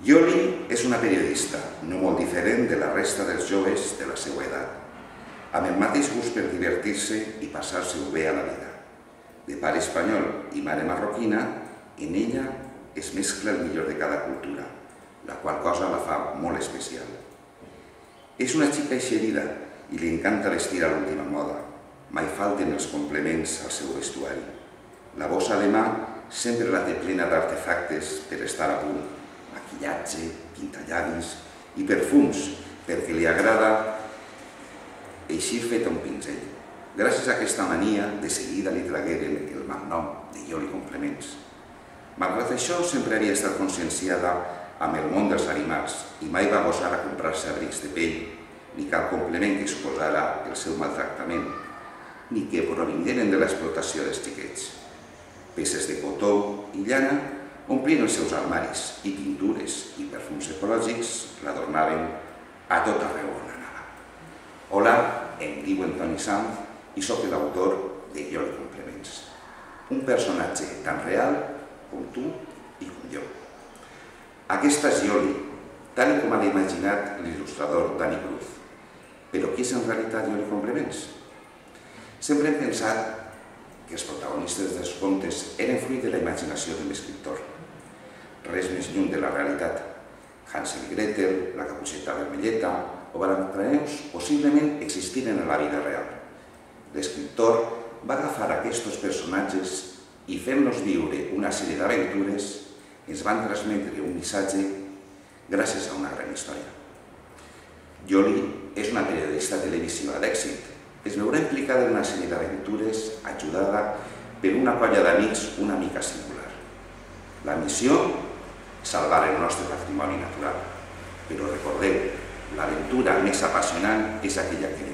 Yoli és una periodista, no molt diferent de la resta dels joves de la seva edat, amb el mateix gust per divertir-se i passar-se-ho bé a la vida. De pare espanyol i mare marroquina, en ella es mescla el millor de cada cultura, la qual cosa la fa molt especial. És una xica eixerida i li encanta vestir a l'última moda. Mai falten els complements al seu vestuari. La bossa de mà sempre la té plena d'artefactes per estar a punt. Maquillatge, pintallavis i perfums, perquè li agrada eixir fet a un pinzell. Gràcies a aquesta mania, de seguida li tragueren el malnom de Yoli Complements. Malgrat això, sempre havia estat conscienciada amb el món dels animals i mai va gosar a comprar-se abrics de pell, ni cap complement que exposara el seu maltractament, ni que provingueren de l'explotació dels xiquets. Peces de cotó i llana omplien els seus armaris i pintures i perfums ecològics l'adornaven a tot arreu on anava. Hola, em diuen Toni Sanz i soc l'autor de Yoli Complements. Un personatge tan real com tu i com jo. Aquesta és Yoli, tal com l'ha imaginat l'il·lustrador Dani Cruz. Però qui és en realitat Yoli Complements? Sempre hem pensat que els protagonistes dels contes eren fruit de la imaginació de l'escriptor. Res més lluny de la realitat. Hansel i Gretel, la Capuceta Vermelleta o Blancaneus possiblement existiren a la vida real. L'escriptor va agafar aquests personatges i fent-los viure una sèrie d'aventures ens van transmetre un missatge gràcies a una gran història. Yoli és una periodista televisiva d'èxit. Es veurà implicada en una sèrie d'aventures ajudada per una colla d'amics una mica singular. La missió, salvar el nostre patrimoni natural. Però recordeu, l'aventura més apassionant és aquella que